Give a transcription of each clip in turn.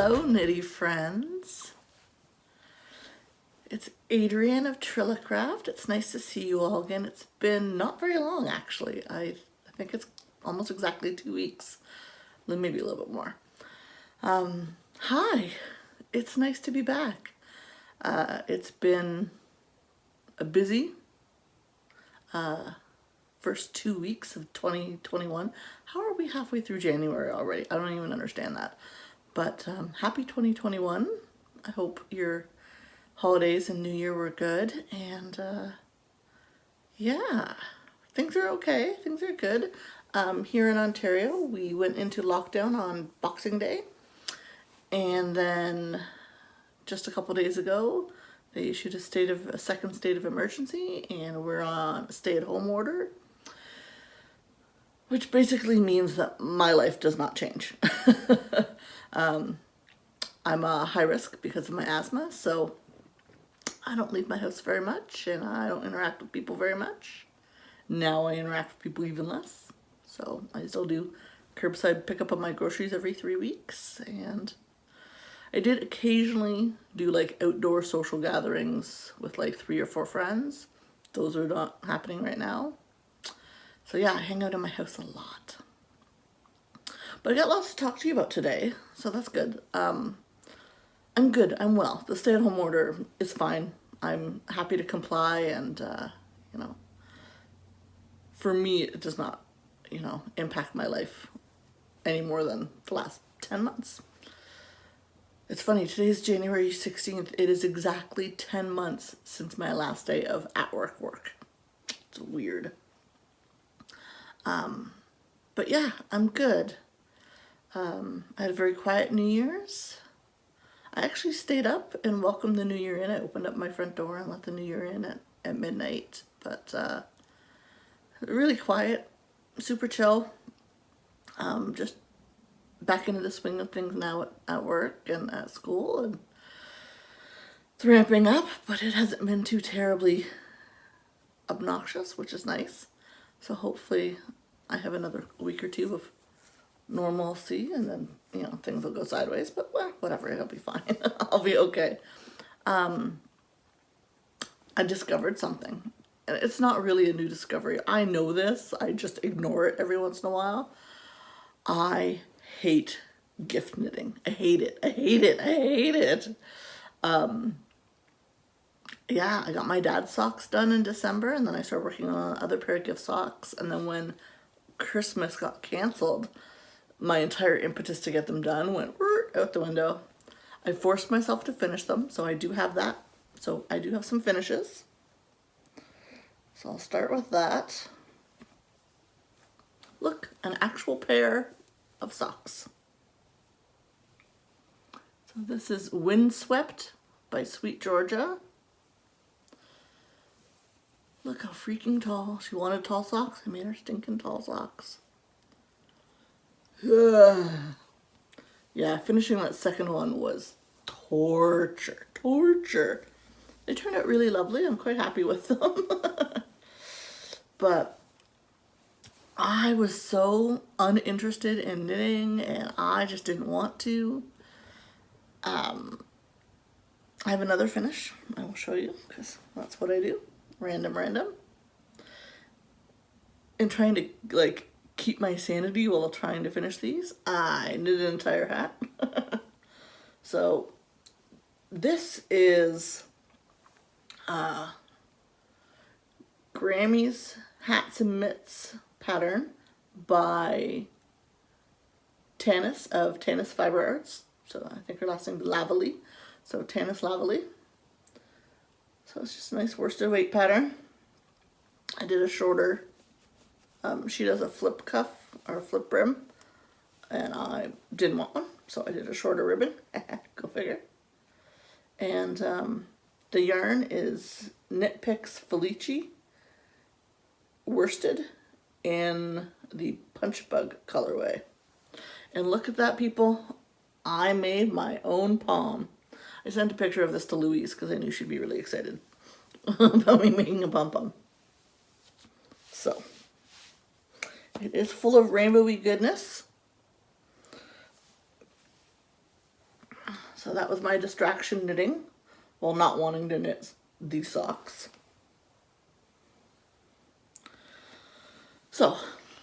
Hello, knitty friends. It's Adrienne of Tryllacraft. It's nice to see you all again. It's been not very long, actually. I think it's almost exactly 2 weeks, maybe a little bit more. Hi, it's nice to be back. It's been a busy first 2 weeks of 2021. How are we halfway through January already? I don't even understand that. But happy 2021. I hope your holidays and New Year were good. And yeah, things are okay. Things are good. Here in Ontario, we went into lockdown on Boxing Day. And then just a couple days ago, they issued a second state of emergency, and we're on a stay-at-home order, which basically means that my life does not change. I'm a high risk because of my asthma, so I don't leave my house very much, and I don't interact with people very much. Now I interact with people even less, so I still do curbside pickup of my groceries every 3 weeks, and I did occasionally do like outdoor social gatherings with like 3 or 4 friends. Those are not happening right now. So yeah, I hang out in my house a lot. But I got lots to talk to you about today, so that's good. I'm good, I'm well. The stay-at-home order is fine. I'm happy to comply, and you know, for me it does not, impact my life any more than the last 10 months. It's funny, today's January 16th. It is exactly 10 months since my last day of at-work. It's weird. But yeah, I'm good. I had a very quiet New Year's. I actually stayed up and welcomed the new year in. I opened up my front door and let the new year in at midnight. But really quiet, super chill. Just back into the swing of things now at work and at school. And it's ramping up, but it hasn't been too terribly obnoxious, which is nice. So hopefully I have another week or two of normalcy, and then things will go sideways, but well, whatever, it'll be fine. I'll be okay. I discovered something, and it's not really a new discovery. I know this, I just ignore it every once in a while. I hate gift knitting. I hate it. Yeah, I got my dad's socks done in December, and then I started working on another pair of gift socks, and then when Christmas got canceled, my entire impetus to get them done went out the window. I forced myself to finish them, so I do have that. So I do have some finishes. So I'll start with that. Look, an actual pair of socks. So this is Windswept by Sweet Georgia. Look how freaking tall. She wanted tall socks. I made her stinking tall socks. Yeah, finishing that second one was torture. They turned out really lovely. I'm quite happy with them. But I was so uninterested in knitting, and I just didn't want to. I have another finish. I will show you, because that's what I do. Random. And trying to keep my sanity while trying to finish these, I knit an entire hat. So this is Grammy's Hats and Mitts pattern by Tanis of Tanis Fiber Arts. So I think her last name is Lavely. So Tanis Lavely. So it's just a nice worsted weight pattern. I did a shorter. She does a flip cuff or a flip brim, and I didn't want one, so I did a shorter ribbon. Go figure. And the yarn is Knit Picks Felici worsted in the Punch Bug colorway. And look at that, people. I made my own pom. I sent a picture of this to Louise because I knew she'd be really excited about me making a pom-pom. So it is full of rainbowy goodness. that was my distraction knitting while not wanting to knit these socks. So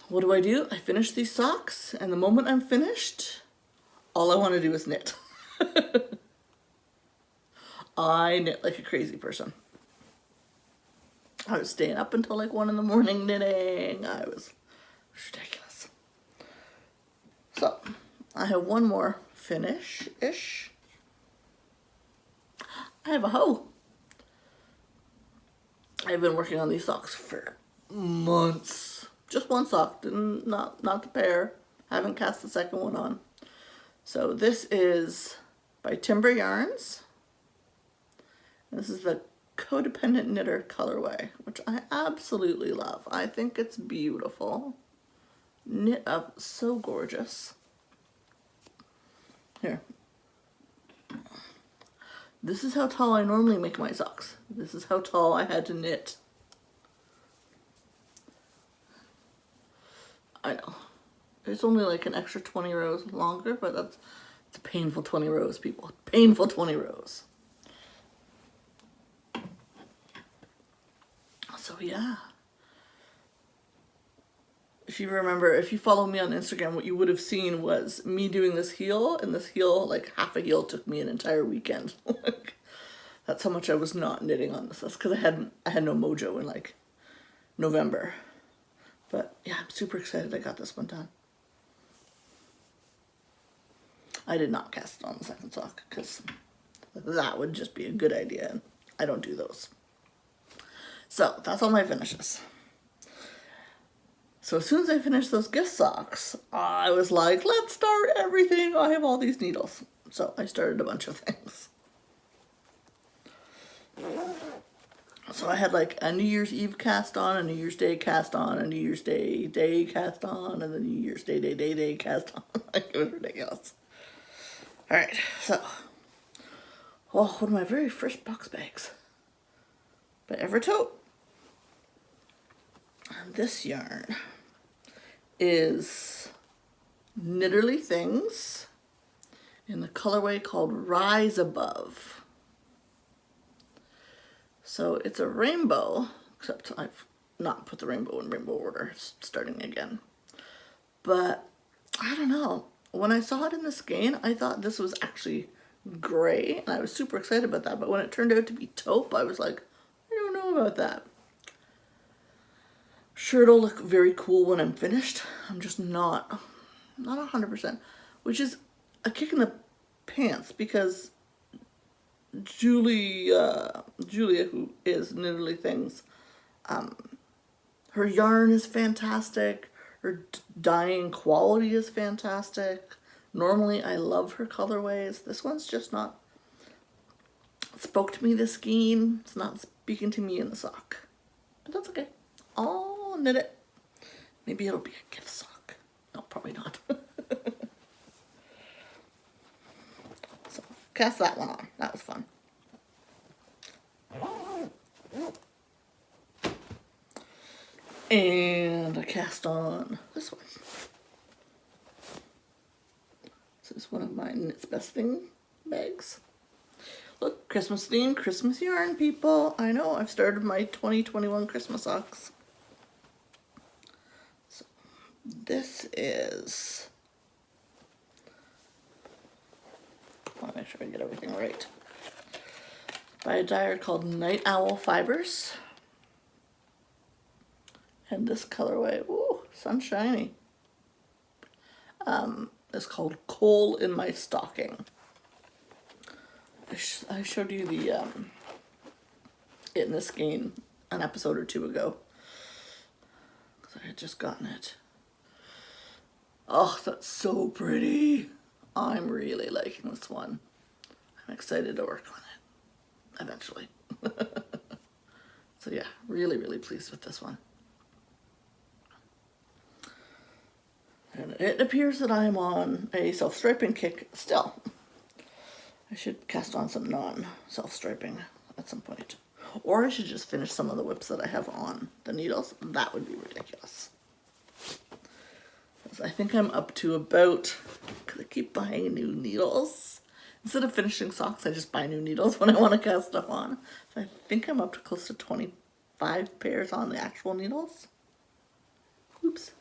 what do? I finish these socks, and the moment I'm finished, all I want to do is knit. I knit like a crazy person. I was staying up until like 1 in the morning knitting. I was ridiculous. So I have one more finish-ish. I have a hoe. I've been working on these socks for months. Just one sock, not the pair. Haven't cast the second one on. So this is by Timber Yarns. This is the Codependent Knitter colorway, which I absolutely love. I think it's beautiful. Knit up so gorgeous. Here. This is how tall I normally make my socks. This is how tall I had to knit. I know. It's only like an extra 20 rows longer, but it's a painful 20 rows, people. Painful 20 rows. So yeah. If you remember, if you follow me on Instagram, what you would have seen was me doing this heel, and this heel, like half a heel, took me an entire weekend. That's how much I was not knitting on this. That's because I had no mojo in like November. But yeah, I'm super excited I got this one done. I did not cast it on the second sock because that would just be a good idea, and I don't do those. So that's all my finishes. So as soon as I finished those gift socks, I was like, let's start everything. I have all these needles. So I started a bunch of things. So I had like a New Year's Eve cast on, a New Year's Day cast on, a New Year's Day cast on, and then New Year's Day cast on. Like, it was ridiculous. Alright, so, one of my very first box bags by Evertote. And this yarn is Knitterly Things in the colorway called Rise Above. So it's a rainbow, except I've not put the rainbow in rainbow order, starting again. But I don't know. When I saw it in the skein, I thought this was actually gray, and I was super excited about that. But when it turned out to be taupe, I was like, I don't know about that. Sure, it'll look very cool when I'm finished. I'm just not 100%, which is a kick in the pants because Julia, who is Knitterly Things, her yarn is fantastic. Her dyeing quality is fantastic. Normally, I love her colorways. This one's just not spoke to me, the skein. It's not speaking to me in the sock. But that's okay. I'll knit it. Maybe it'll be a gift sock. No, probably not. So, cast that one on. That was fun. And I cast on this one. This is one of my Knit's Best Thing bags. Look, Christmas theme, Christmas yarn, people. I know, I've started my 2021 Christmas socks. So, this is... I want to make sure I get everything right. By a dyer called Night Owl Fibers. And this colorway, ooh, sunshiny. It's called Coal in My Stocking. I showed you the it in the skein an episode or two ago. Because I had just gotten it. Oh, that's so pretty. I'm really liking this one. I'm excited to work on it eventually. So yeah, really, really pleased with this one. And it appears that I am on a self-striping kick still. I should cast on some non-self-striping at some point. Or I should just finish some of the whips that I have on the needles. That would be ridiculous. Because I think I'm up to about, because I keep buying new needles. instead of finishing socks, I just buy new needles when I want to cast stuff on. So I think I'm up to close to 25 pairs on the actual needles. Oops.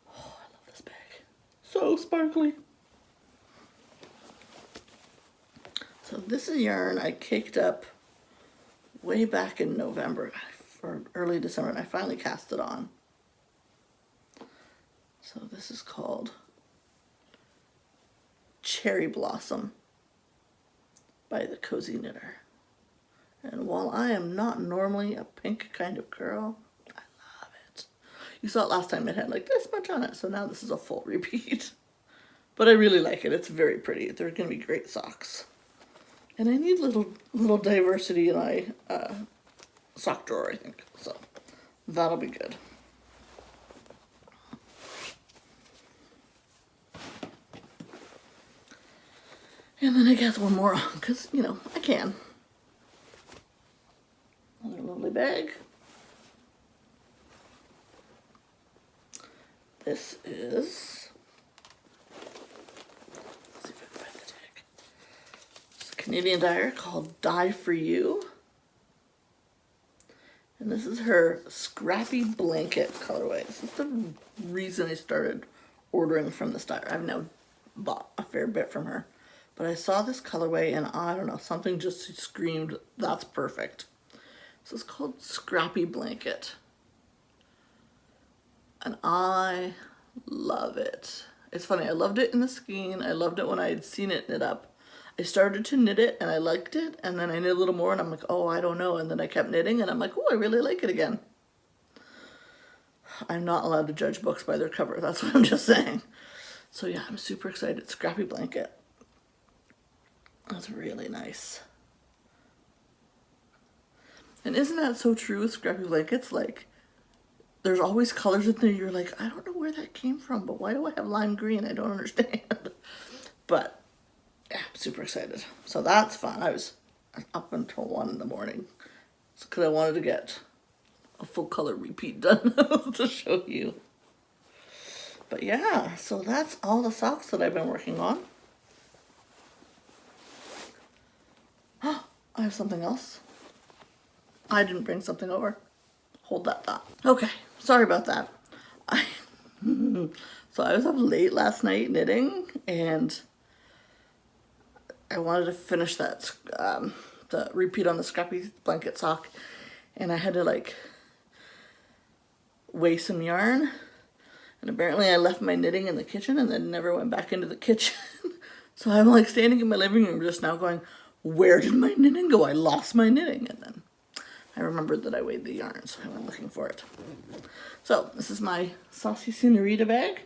Oh, I love this bag. So sparkly. So this is yarn I caked up way back in November or early December, and I finally cast it on. So this is called Cherry Blossom by the Cozy Knitter. And while I am not normally a pink kind of girl, I love it. You saw it last time, it had like this much on it, so now this is a full repeat. But I really like it. It's very pretty. They're going to be great socks. And I need little diversity in my sock drawer, I think. So that'll be good. And then I guess one more on, because, you know, I can. Another lovely bag. This is, let's see if I can find the tag. It's a Canadian dyer called Dye For You. And this is her Scrappy Blanket colorway. This is the reason I started ordering from this dyer. I've now bought a fair bit from her. But I saw this colorway and I don't know, something just screamed, that's perfect. So it's called Scrappy Blanket. And I love it. It's funny, I loved it in the skein. I loved it when I had seen it knit up. I started to knit it and I liked it, and then I knit a little more and I'm like, oh, I don't know. And then I kept knitting and I'm like, oh, I really like it again. I'm not allowed to judge books by their cover. That's what I'm just saying. So yeah, I'm super excited. Scrappy Blanket. That's really nice. And isn't that so true with Scrappy Blankets? Like, there's always colors in there you're like, I don't know where that came from, but why do I have lime green? I don't understand. But yeah, I'm super excited. So that's fun. I was up until 1 in the morning because I wanted to get a full color repeat done to show you. But yeah, so that's all the socks that I've been working on. I have something else. I didn't bring something over. Hold that thought. Okay, sorry about that. So I was up late last night knitting, and I wanted to finish that the repeat on the Scrappy Blanket sock, and I had to like weigh some yarn, and apparently I left my knitting in the kitchen and then never went back into the kitchen. So I'm like standing in my living room just now going, where did my knitting go? I lost my knitting. And then I remembered that I weighed the yarn, so I went looking for it. So this is my Saucy Senorita bag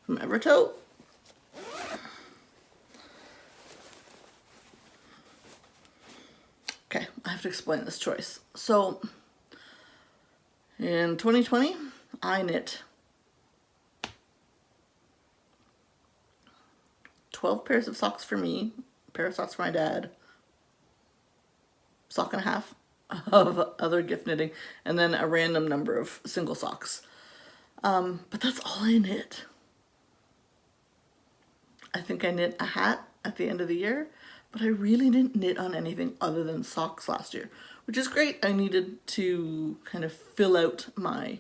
from Evertote. Okay, I have to explain this choice. So in 2020, I knit 12 pairs of socks for me, a pair of socks for my dad, sock and a half of other gift knitting, and then a random number of single socks. But that's all I knit. I think I knit a hat at the end of the year, but I really didn't knit on anything other than socks last year, which is great. I needed to kind of fill out my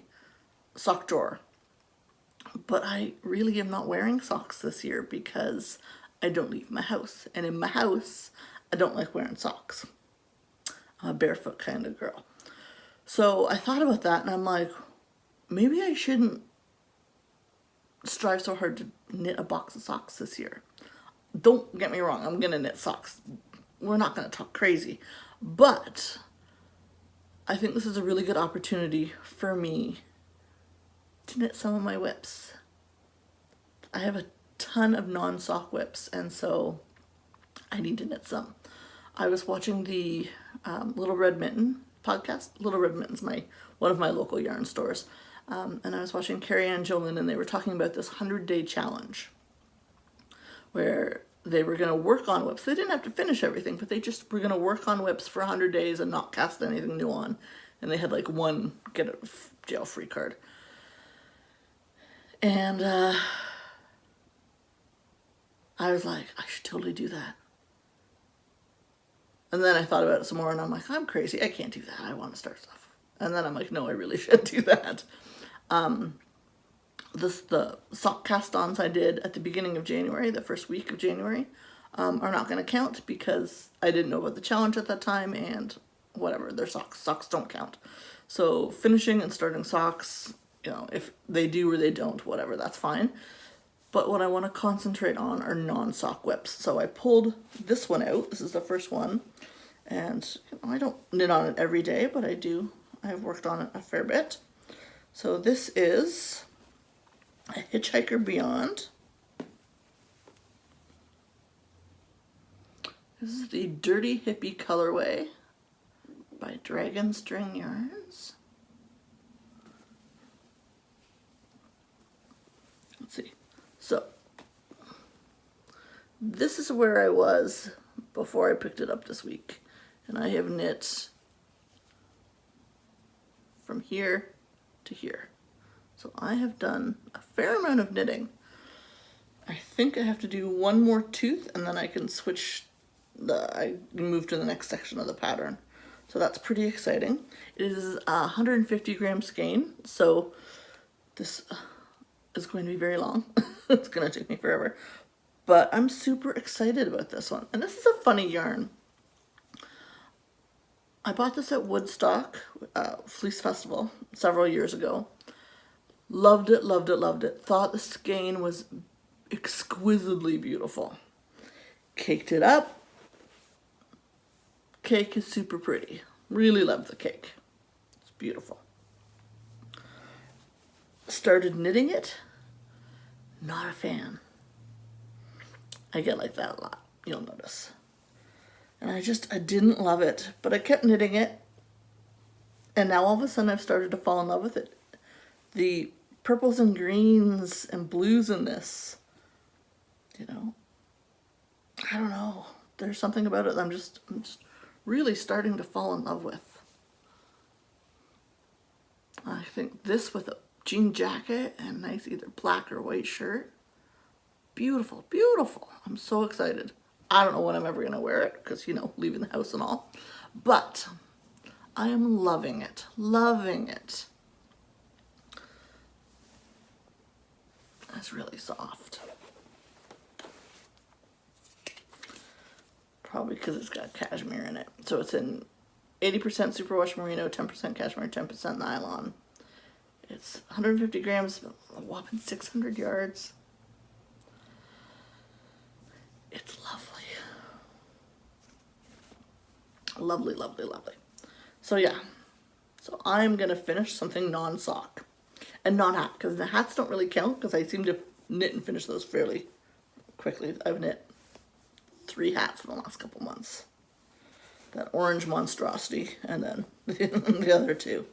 sock drawer. But I really am not wearing socks this year because I don't leave my house. And in my house, I don't like wearing socks. I'm a barefoot kind of girl. So I thought about that and I'm like, maybe I shouldn't strive so hard to knit a box of socks this year. Don't get me wrong, I'm going to knit socks. We're not going to talk crazy. But I think this is a really good opportunity for me to knit some of my whips. I have a ton of non-sock whips, and so I need to knit some. I was watching the Little Red Mitten podcast. Little Red Mitten's one of my local yarn stores. And I was watching Carrie Ann Jolin, and they were talking about this 100-day challenge where they were going to work on whips. They didn't have to finish everything, but they just were going to work on whips for 100 days and not cast anything new on. And they had like one get a jail free card. And I was like, I should totally do that. And then I thought about it some more, and I'm like, I'm crazy. I can't do that. I want to start stuff. And then I'm like, no, I really should do that. The sock cast-ons I did at the beginning of January, the first week of January, are not going to count because I didn't know about the challenge at that time, and whatever, they're socks. Socks don't count. So finishing and starting socks, you know, if they do or they don't, whatever, that's fine. But what I want to concentrate on are non-sock whips. So I pulled this one out. This is the first one. And you know, I don't knit on it every day, but I do. I've worked on it a fair bit. So this is a Hitchhiker Beyond. This is the Dirty Hippie colorway by Dragon String Yarns. Let's see. So, this is where I was before I picked it up this week. And I have knit from here to here. So I have done a fair amount of knitting. I think I have to do one more tooth and then I can switch I can move to the next section of the pattern. So that's pretty exciting. It is 150 gram skein, so this is going to be very long. It's going to take me forever. But I'm super excited about this one. And this is a funny yarn. I bought this at Woodstock Fleece Festival several years ago. Loved it, loved it, loved it. Thought the skein was exquisitely beautiful. Caked it up. Cake is super pretty. Really love the cake. It's beautiful. Started knitting it. Not a fan. I get like that a lot. You'll notice. And I didn't love it. But I kept knitting it. And now all of a sudden I've started to fall in love with it. The purples and greens and blues in this, you know, I don't know. There's something about it that I'm just really starting to fall in love with. I think this with a jean jacket and nice either black or white shirt. Beautiful, beautiful. I'm so excited. I don't know when I'm ever going to wear it because, you know, leaving the house and all. But I am loving it. Loving it. It's really soft. Probably because it's got cashmere in it. So it's in 80% superwash merino, 10% cashmere, 10% nylon. It's 150 grams, a whopping 600 yards. It's lovely. Lovely, lovely, lovely. So yeah. So I'm going to finish something non-sock. And non-hat, because the hats don't really count, because I seem to knit and finish those fairly quickly. I've knit 3 hats in the last couple months. That orange monstrosity, and then the other 2.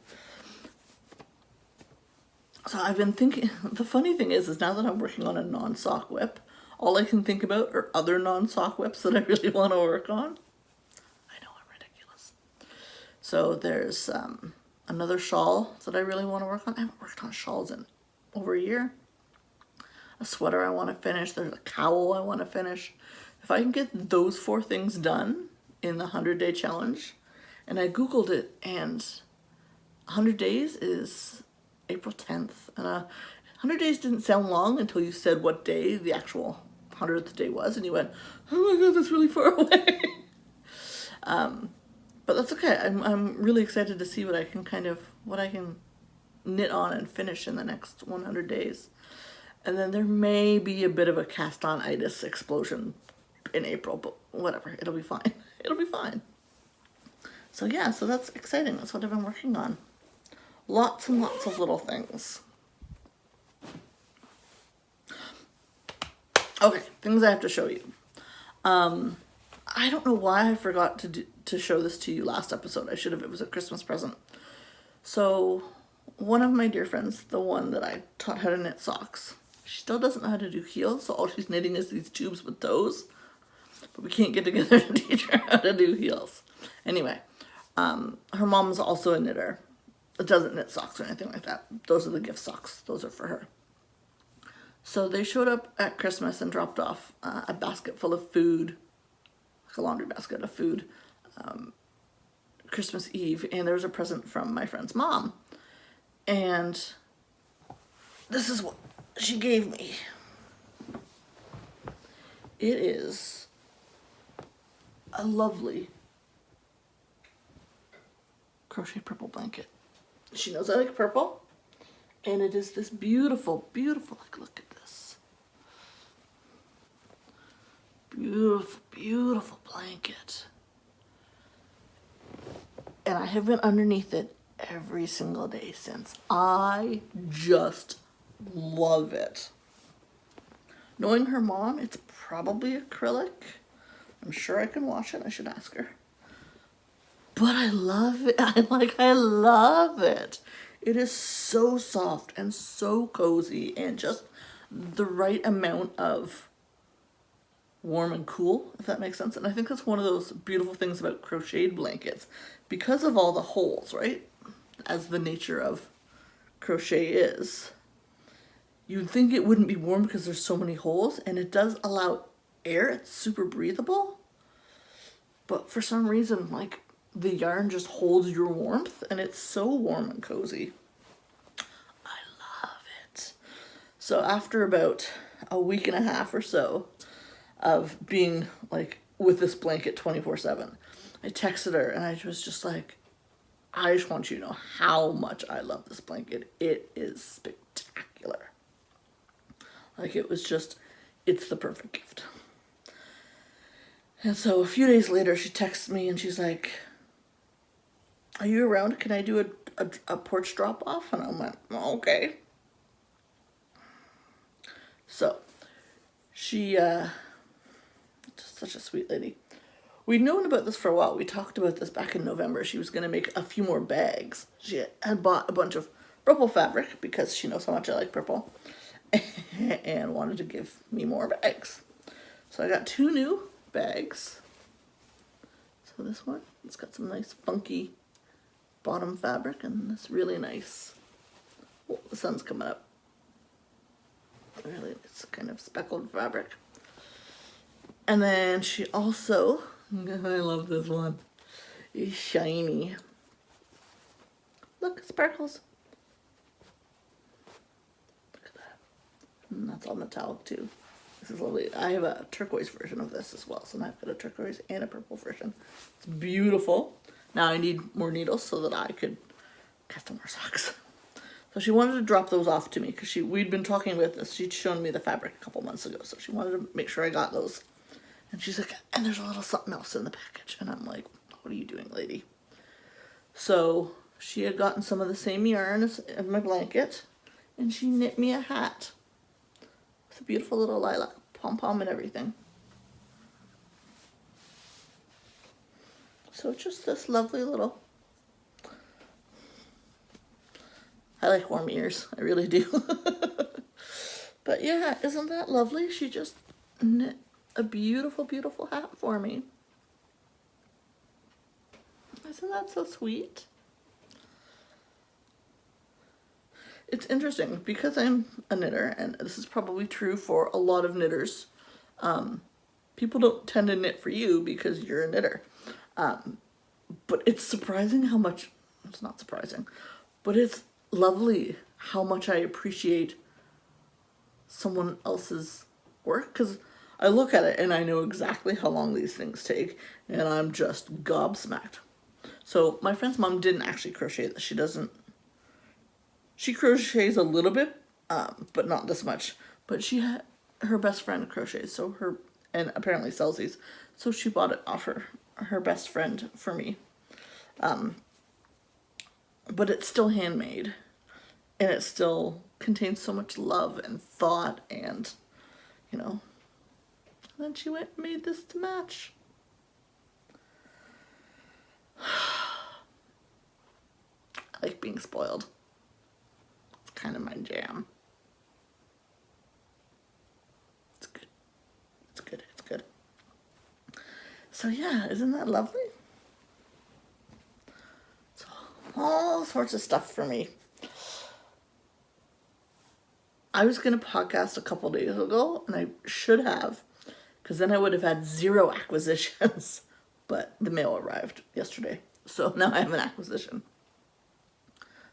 So I've been thinking, the funny thing is now that I'm working on a non-sock whip, all I can think about are other non-sock whips that I really want to work on. I know, I'm ridiculous. So there's another shawl that I really want to work on. I haven't worked on shawls in over a year. A sweater I want to finish. There's a cowl I want to finish. If I can get those 4 things done in the 100-day challenge, and I Googled it, and 100 days is April 10th. And 100 days didn't sound long until you said what day the actual 100th day was, and you went, oh my god, that's really far away. But that's okay. I'm really excited to see what I can knit on and finish in the next 100 days. And then there may be a bit of a cast-on-itis explosion in April, but whatever, it'll be fine. It'll be fine. So yeah, so that's exciting. That's what I've been working on. Lots and lots of little things. Okay, things I have to show you. I don't know why I forgot to show this to you last episode. I should have. It was a Christmas present. So one of my dear friends, the one that I taught how to knit socks, she still doesn't know how to do heels, so all she's knitting is these tubes with toes. But we can't get together to teach her how to do heels. Anyway, her mom's also a knitter. It doesn't knit socks or anything like that. Those are the gift socks. Those are for her. So they showed up at Christmas and dropped off a basket full of food, like a laundry basket of food, Christmas Eve, and there was a present from my friend's mom. And this is what she gave me. It is a lovely crochet purple blanket. She knows I like purple, and it is this beautiful, beautiful, like, look at this. Beautiful, beautiful blanket. And I have been underneath it every single day since. I just love it. Knowing her mom, it's probably acrylic. I'm sure I can wash it. I should ask her. But I love it. I love it. It is so soft and so cozy and just the right amount of warm and cool, if that makes sense. And I think that's one of those beautiful things about crocheted blankets. Because of all the holes, right? As the nature of crochet is. You'd think it wouldn't be warm because there's so many holes, and it does allow air. It's super breathable. But for some reason, like, the yarn just holds your warmth, and it's so warm and cozy. I love it. So after about a week and a half or so of being, like, with this blanket 24/7, I texted her, and I was just like, I just want you to know how much I love this blanket. It is spectacular. Like, it was just, it's the perfect gift. And so a few days later, she texts me and she's like, are you around? Can I do a porch drop off? And I went, okay. So she, just such a sweet lady. We'd known about this for a while. We talked about this back in November. She was going to make a few more bags. She had bought a bunch of purple fabric because she knows how much I like purple and wanted to give me more bags. So I got 2 new bags. So this one, it's got some nice funky bottom fabric and this really nice, oh, the sun's coming up. Really, it's kind of speckled fabric. And then she also, I love this one, is shiny. Look, it sparkles. Look at that. And that's all metallic too. This is lovely. I have a turquoise version of this as well. So now I've got a turquoise and a purple version. It's beautiful. Now I need more needles so that I could custom more socks. So she wanted to drop those off to me because we'd been talking about this. She'd shown me the fabric a couple months ago. So she wanted to make sure I got those. And she's like, and there's a little something else in the package. And I'm like, what are you doing, lady? So she had gotten some of the same yarn as in my blanket. And she knit me a hat. It's a beautiful little lilac pom-pom and everything. So just this lovely little, I like warm ears, I really do. But yeah, isn't that lovely? She just knit a beautiful, beautiful hat for me. Isn't that so sweet? It's interesting because I'm a knitter, and this is probably true for a lot of knitters. People don't tend to knit for you because you're a knitter. But it's surprising how much, it's not surprising, but it's lovely how much I appreciate someone else's work, because I look at it and I know exactly how long these things take, and I'm just gobsmacked. So my friend's mom didn't actually crochet this. She crochets a little bit, but not this much. But she had her best friend crochets, and apparently sells these. So she bought it off her best friend for me. But it's still handmade, and it still contains so much love and thought, and and then she went and made this to match. I like being spoiled. It's kind of my jam. It's good. It's good. It's good. So yeah, isn't that lovely? So all sorts of stuff for me. I was going to podcast a couple days ago, and I should have, because then I would have had 0 acquisitions. But the mail arrived yesterday, so now I have an acquisition.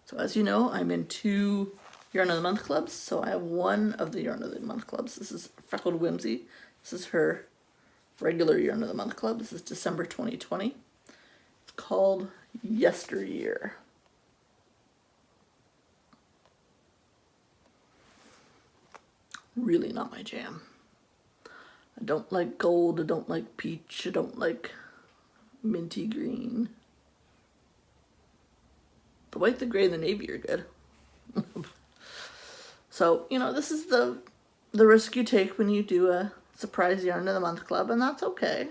So as you know, I'm in 2 Yarn of the Month clubs. So I have one of the Yarn of the Month clubs. This is Freckled Whimsy. This is her regular Yarn of the Month club. This is December 2020. It's called Yesteryear. Really not my jam. I don't like gold, I don't like peach, I don't like minty green. The white, the gray, and the navy are good. So, you know, this is the risk you take when you do a surprise Yarn of the Month club, and that's okay.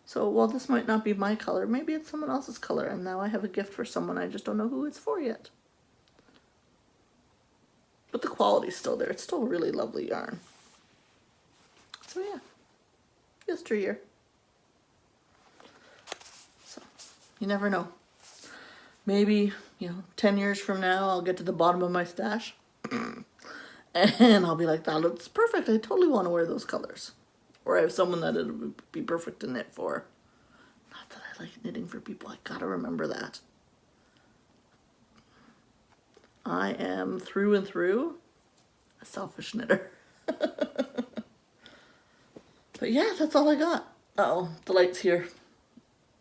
So while this might not be my color, maybe it's someone else's color, and now I have a gift for someone, I just don't know who it's for yet. But the quality's still there. It's still a really lovely yarn. So yeah, Yesteryear. So you never know. Maybe, 10 years from now, I'll get to the bottom of my stash and I'll be like, that looks perfect. I totally want to wear those colors. Or I have someone that it would be perfect to knit for. Not that I like knitting for people. I gotta remember that. I am through and through a selfish knitter. But yeah, that's all I got. Uh-oh, the light's here.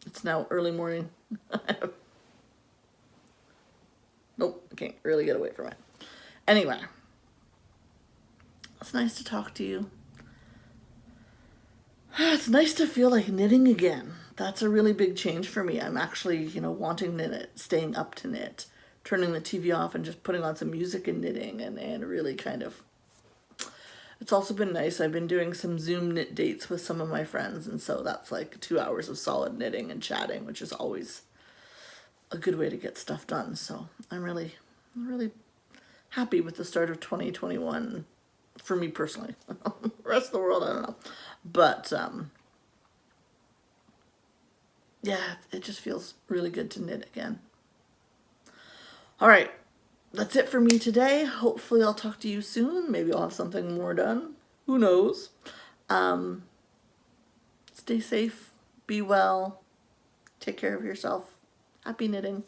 It's now early morning. Nope, I can't really get away from it. Anyway, it's nice to talk to you. It's nice to feel like knitting again. That's a really big change for me. I'm actually, wanting to knit, staying up to knit, turning the TV off and just putting on some music and knitting and really kind of... It's also been nice. I've been doing some Zoom knit dates with some of my friends, and so that's like 2 hours of solid knitting and chatting, which is always a good way to get stuff done. So I'm really happy with the start of 2021 for me personally. The rest of the world, I don't know. But yeah, it just feels really good to knit again. All right, that's it for me today. Hopefully I'll talk to you soon. Maybe I'll have something more done. Who knows? Stay safe, be well, take care of yourself. Happy knitting.